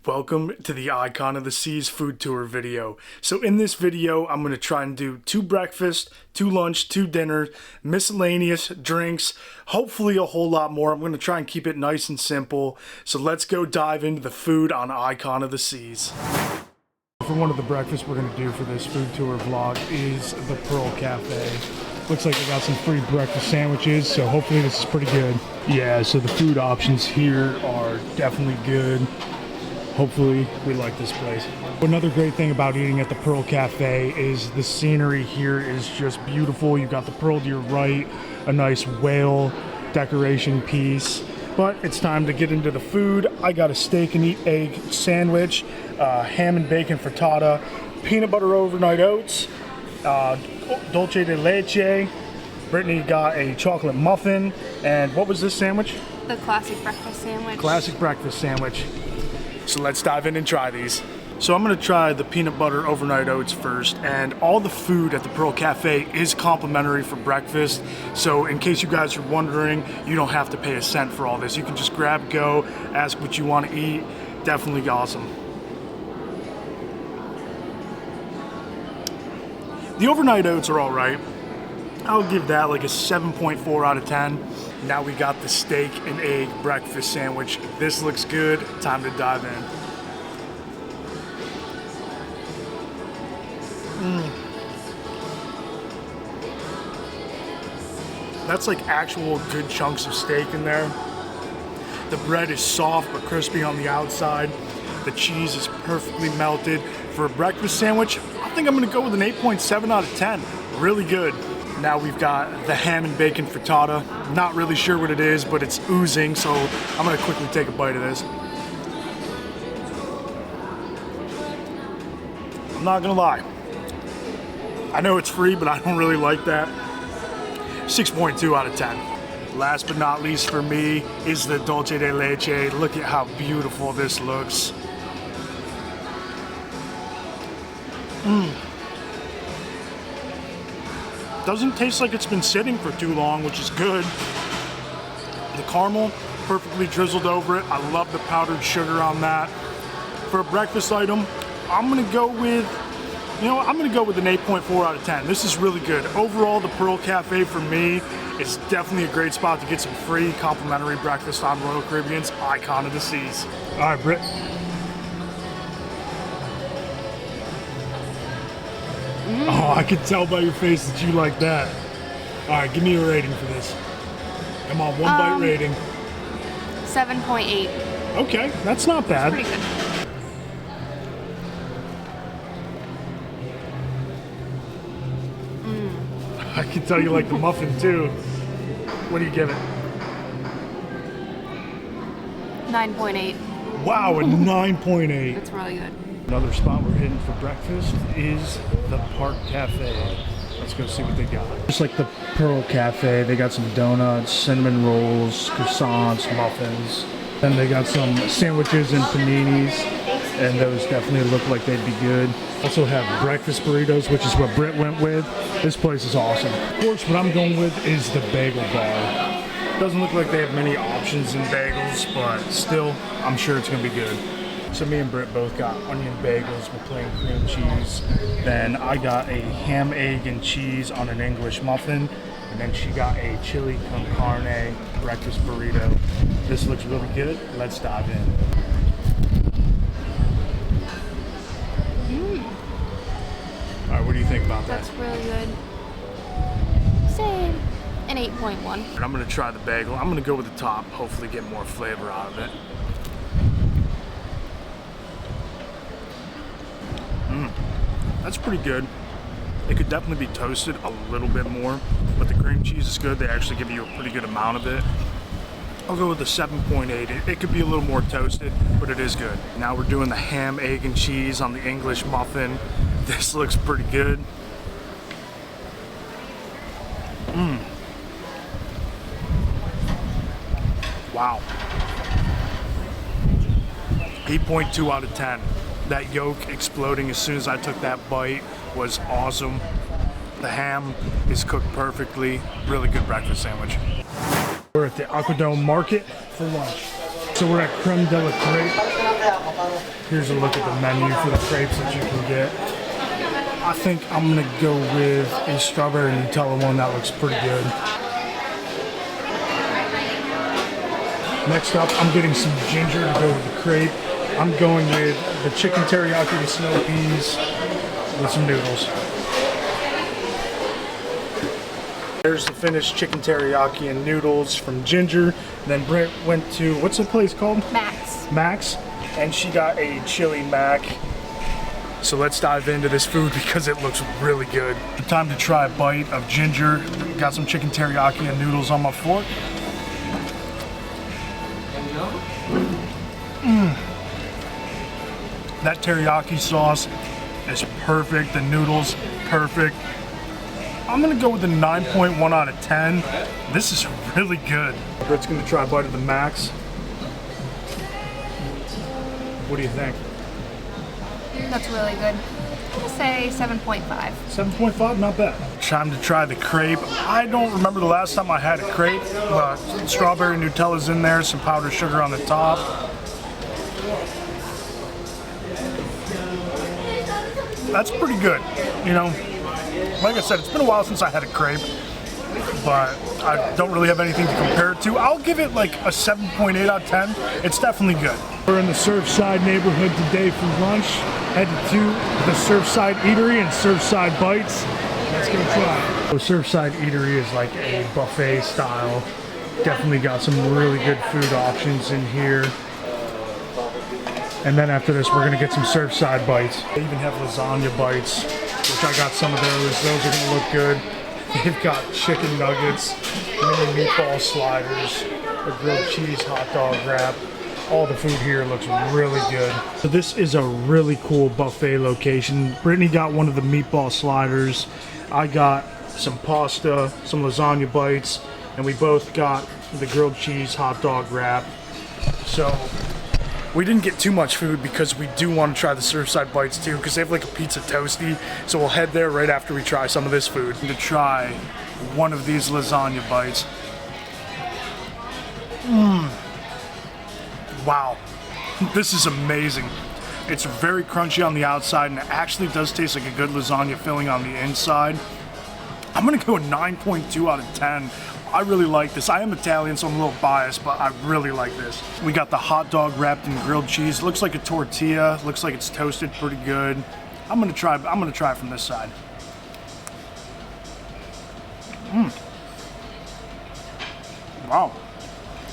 Welcome to the Icon of the Seas food tour video. So in this video, I'm going to try and do 2 breakfast, 2 lunch, 2 dinner, miscellaneous drinks, hopefully a whole lot more. I'm going to try and keep it nice and simple. So let's go dive into the food on Icon of the Seas. For one of the breakfasts we're going to do for this food tour vlog is the Pearl Cafe. Looks like they got some free breakfast sandwiches, so hopefully this is pretty good. Yeah, so the food options here are definitely good. Hopefully we like this place. Another great thing about eating at the Pearl Cafe is the scenery here is just beautiful. You've got the Pearl to your right, a nice whale decoration piece. But it's time to get into the food. I got a steak and egg sandwich, ham and bacon frittata, peanut butter overnight oats, dulce de leche. Brittany got a chocolate muffin. And what was this sandwich? The classic breakfast sandwich. Classic breakfast sandwich. So let's dive in and try these. So I'm gonna try the peanut butter overnight oats first, and all the food at the Pearl Cafe is complimentary for breakfast. So in case you guys are wondering, you don't have to pay a cent for all this. You can just grab, go, ask what you want to eat. Definitely awesome. The overnight oats are all right. I'll give that like a 7.4 out of 10. Now we got the steak and egg breakfast sandwich. This looks good. Time to dive in. That's like actual good chunks of steak in there. The bread is soft but crispy on the outside. The cheese is perfectly melted. For a breakfast sandwich, I think I'm gonna go with an 8.7 out of 10. Really good. Now we've got the ham and bacon frittata. Not really sure what it is, but it's oozing, so I'm gonna quickly take a bite of this. I'm not gonna lie. I know it's free, but I don't really like that. 6.2 out of 10. Last but not least for me is the dulce de leche. Look at how beautiful this looks. Doesn't taste like it's been sitting for too long, which is good. The caramel perfectly drizzled over it. I love the powdered sugar on that. For a breakfast item, I'm gonna go with, I'm gonna go with an 8.4 out of 10. This is really good. Overall, the Pearl Cafe for me is definitely a great spot to get some free complimentary breakfast on Royal Caribbean's Icon of the Seas. All right, Britt. Oh, I can tell by your face that you like that. All right, give me a rating for this. Come on, one bite rating. 7.8. Okay, that's not bad. Pretty good. I can tell you like the muffin too. What do you give it? 9.8. Wow, a 9.8. It's really good. Another spot we're hitting for breakfast is the Park Cafe. Let's go see what they got. Just like the Pearl Cafe, they got some donuts, cinnamon rolls, croissants, muffins. Then they got some sandwiches and paninis, and those definitely look like they'd be good. Also have breakfast burritos, which is what Britt went with. This place is awesome. Of course, what I'm going with is the bagel bar. Doesn't look like they have many options in bagels, but still, I'm sure it's gonna be good. So me and Britt both got onion bagels with plain cream cheese. Then I got a ham, egg, and cheese on an English muffin. And then she got a chili con carne breakfast burrito. This looks really good. Let's dive in. All right, what do you think about that? That's really good. Same. An 8.1. And I'm gonna try the bagel. I'm gonna go with the top, hopefully get more flavor out of it. That's pretty good. It could definitely be toasted a little bit more, but the cream cheese is good. They actually give you a pretty good amount of it. I'll go with the 7.8. It could be a little more toasted, but it is good. Now we're doing the ham, egg, and cheese on the English muffin. This looks pretty good. Wow. 8.2 out of 10. That yolk exploding as soon as I took that bite was awesome. The ham is cooked perfectly. Really good breakfast sandwich. We're at the Aquadome Market for lunch. So we're at Creme de la Creme. Here's a look at the menu for the crepes that you can get. I think I'm gonna go with a strawberry Nutella one. That looks pretty good. Next up, I'm getting some ginger to go with the crepe. I'm going with the chicken teriyaki with snow peas with some noodles. There's the finished chicken teriyaki and noodles from Ginger. Then Brent went to, what's the place called? Max. Max. And she got a chili mac. So let's dive into this food because it looks really good. Time to try a bite of Ginger. Got some chicken teriyaki and noodles on my fork. That teriyaki sauce is perfect. The noodles, perfect. I'm gonna go with a 9.1 out of 10. This is really good. Brett's gonna try a bite of the Max. What do you think? That's really good. I'm gonna say 7.5. 7.5, not bad. Time to try the crepe. I don't remember the last time I had a crepe, but strawberry Nutella's in there, some powdered sugar on the top. That's pretty good. You know, like I said, it's been a while since I had a crepe, but I don't really have anything to compare it to. I'll give it like a 7.8 out of 10. It's definitely good. We're in the Surfside neighborhood today for lunch. Headed to the Surfside Eatery and Surfside Bites. Let's go try it. So Surfside Eatery is like a buffet style. Definitely got some really good food options in here. And then after this, we're gonna get some Surfside Bites. They even have lasagna bites, which I got some of those. Those are gonna look good. They've got chicken nuggets, mini meatball sliders, a grilled cheese hot dog wrap. All the food here looks really good. So this is a really cool buffet location. Brittany got one of the meatball sliders. I got some pasta, some lasagna bites, and we both got the grilled cheese hot dog wrap. So we didn't get too much food because we do want to try the Surfside Bites too, because they have like a pizza toasty. So we'll head there right after we try some of this food. To try one of these lasagna bites. Wow, this is amazing. It's very crunchy on the outside and it actually does taste like a good lasagna filling on the inside. I'm gonna go a 9.2 out of 10. I really like this. I am Italian, so I'm a little biased, but I really like this. We got the hot dog wrapped in grilled cheese. Looks like a tortilla. Looks like it's toasted pretty good. I'm gonna try it from this side. Wow,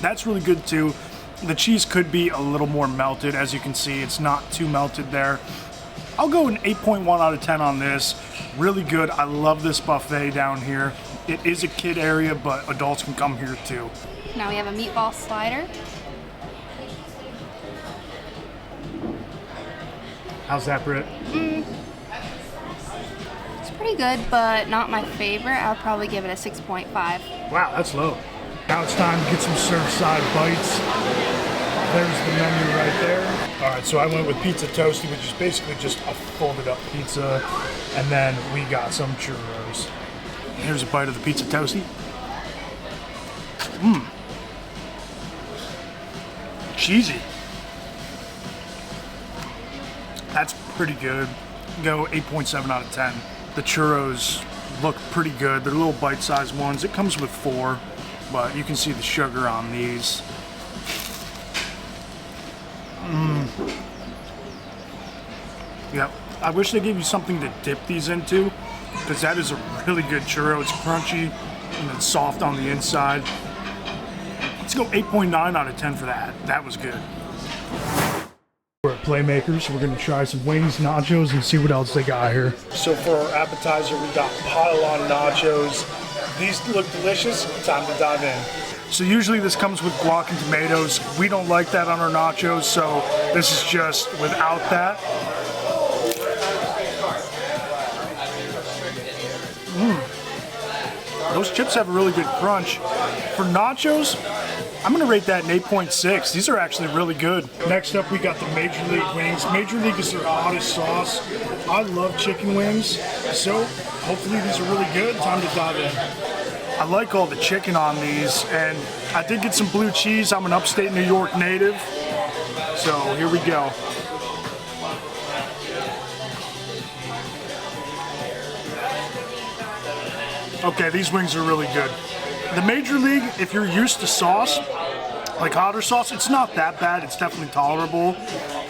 that's really good too. The cheese could be a little more melted. As you can see, it's not too melted there. I'll go an 8.1 out of 10 on this. Really good. I love this buffet down here. It is a kid area, but adults can come here too. Now we have a meatball slider. How's that, Britt? It's pretty good, but not my favorite. I'll probably give it a 6.5. Wow, that's low. Now it's time to get some Surfside Bites. There's the menu right there. All right, so I went with pizza toasty, which is basically just a folded up pizza. And then we got some churros. Here's a bite of the pizza toasty. Cheesy. That's pretty good. Go 8.7 out of 10. The churros look pretty good. They're little bite-sized ones. It comes with 4, but you can see the sugar on these. Yeah, I wish they gave you something to dip these into, because that is a really good churro. It's crunchy and it's soft on the inside. Let's go 8.9 out of 10 for that. That was good. We're at Playmakers. We're gonna try some wings, nachos, and see what else they got here. So for our appetizer, we got pile-on nachos. These look delicious. Time to dive in. So usually this comes with guac and tomatoes. We don't like that on our nachos, so this is just without that. Those chips have a really good crunch. For nachos, I'm gonna rate that an 8.6. These are actually really good. Next up, we got the Major League wings. Major League is their hottest sauce. I love chicken wings, so hopefully these are really good. Time to dive in. I like all the chicken on these, and I did get some blue cheese. I'm an upstate New York native, So here we go. Okay, these wings are really good. The Major League, if you're used to sauce, like hotter sauce, it's not that bad. It's definitely tolerable.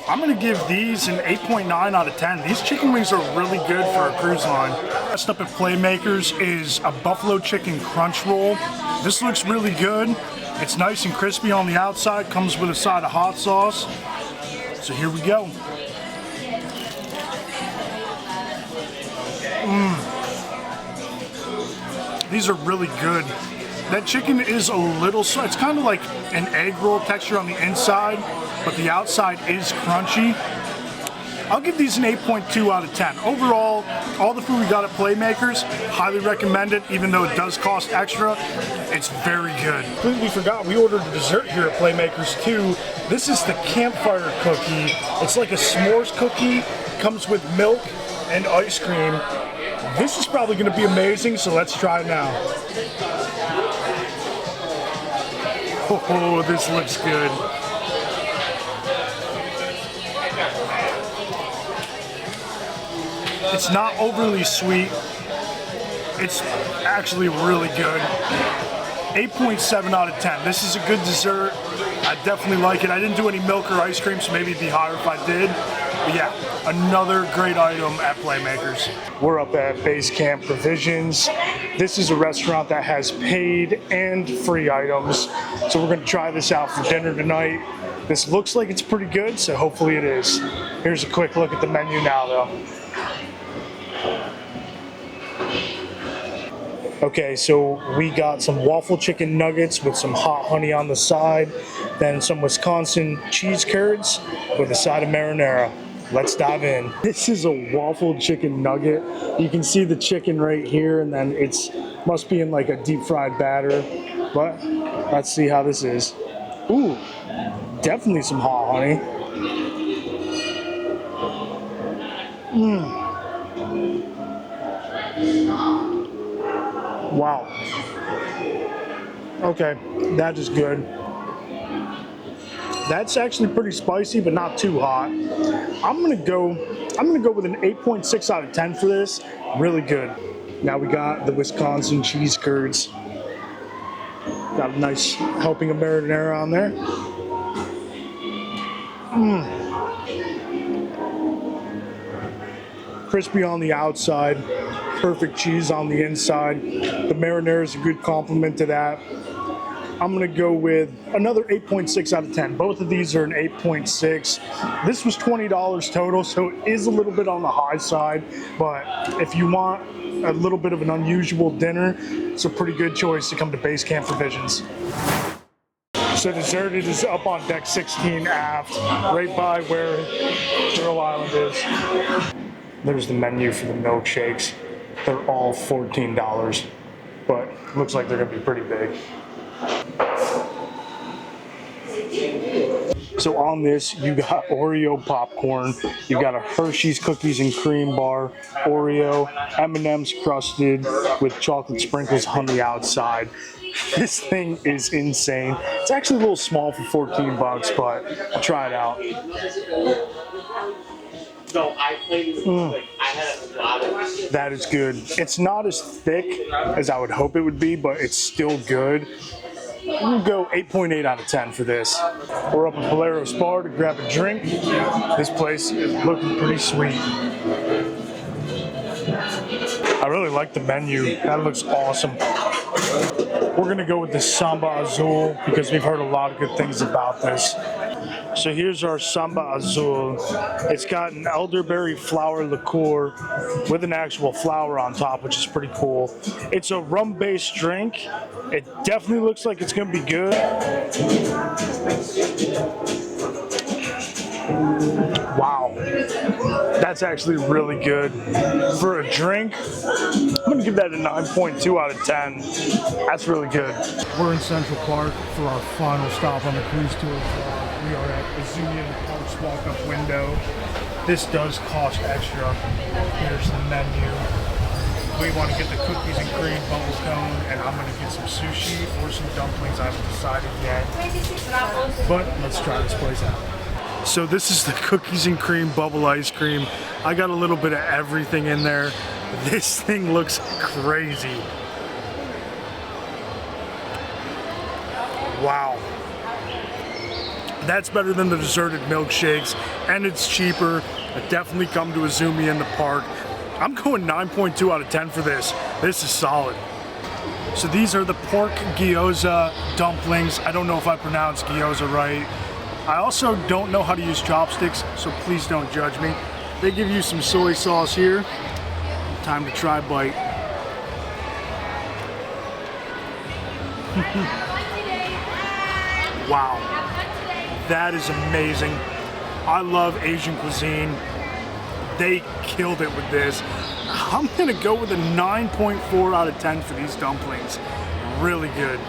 I'm gonna give these an 8.9 out of 10. These chicken wings are really good for a cruise line. Next up at Playmakers is a buffalo chicken crunch roll. This looks really good. It's nice and crispy on the outside, comes with a side of hot sauce. So here we go. These are really good. That chicken is a little, it's kind of like an egg roll texture on the inside, but the outside is crunchy. I'll give these an 8.2 out of 10. Overall, all the food we got at Playmakers, highly recommend it, even though it does cost extra. It's very good. Completely forgot, we ordered a dessert here at Playmakers too. This is the campfire cookie. It's like a s'mores cookie, comes with milk and ice cream. This is probably gonna be amazing, so let's try it now. Oh, this looks good. It's not overly sweet. It's actually really good. 8.7 out of 10. This is a good dessert. I definitely like it. I didn't do any milk or ice cream, so maybe it'd be higher if I did. But yeah, another great item at Playmakers. We're up at Base Camp Provisions. This is a restaurant that has paid and free items. So we're gonna try this out for dinner tonight. This looks like it's pretty good, so hopefully it is. Here's a quick look at the menu now though. Okay, so we got some waffle chicken nuggets with some hot honey on the side, then some Wisconsin cheese curds with a side of marinara. Let's dive in. This is a waffle chicken nugget. You can see the chicken right here, and then it's must be in like a deep fried batter. But let's see how this is. Ooh, definitely some hot honey. Wow. Okay, that is good. That's actually pretty spicy, but not too hot. I'm gonna go with an 8.6 out of 10 for this. Really good. Now we got the Wisconsin cheese curds. Got a nice helping of marinara on there. Crispy on the outside, perfect cheese on the inside. The marinara is a good complement to that. I'm gonna go with another 8.6 out of 10. Both of these are an 8.6. This was $20 total, so it is a little bit on the high side, but if you want a little bit of an unusual dinner, it's a pretty good choice to come to Base Camp Provisions. So dessert is up on deck 16 aft, right by where Turtle Island is. There's the menu for the milkshakes. They're all $14, but looks like they're gonna be pretty big. So on this, you got Oreo popcorn, you got a Hershey's cookies and cream bar, Oreo, M&M's crusted with chocolate sprinkles on the outside. This thing is insane. It's actually a little small for 14 bucks, but I'll try it out. That is good. It's not as thick as I would hope it would be, but it's still good. We'll go 8.8 out of 10 for this. We're up at Polaris Bar to grab a drink. This place is looking pretty sweet. I really like the menu. That looks awesome. We're gonna go with the Samba Azul because we've heard a lot of good things about this. So here's our Samba Azul. It's got an elderberry flower liqueur with an actual flower on top, which is pretty cool. It's a rum-based drink. It definitely looks like it's gonna be good. Wow, that's actually really good. For a drink, I'm gonna give that a 9.2 out of 10. That's really good. We're in Central Park for our final stop on the cruise tour. We are at Azunia Park's walk-up window. This does cost extra. Here's the menu. We want to get the cookies and cream bubble cone, and I'm going to get some sushi or some dumplings. I haven't decided yet. But let's try this place out. So this is the cookies and cream bubble ice cream. I got a little bit of everything in there. This thing looks crazy. Wow. That's better than the deserted milkshakes, and it's cheaper. I definitely come to Izumi in the park. I'm going 9.2 out of 10 for this. This is solid. So these are the pork gyoza dumplings. I don't know if I pronounced gyoza right. I also don't know how to use chopsticks, so please don't judge me. They give you some soy sauce here. Time to try a bite. Wow, that is amazing. I love Asian cuisine. They killed it with this. I'm gonna go with a 9.4 out of 10 for these dumplings. Really good.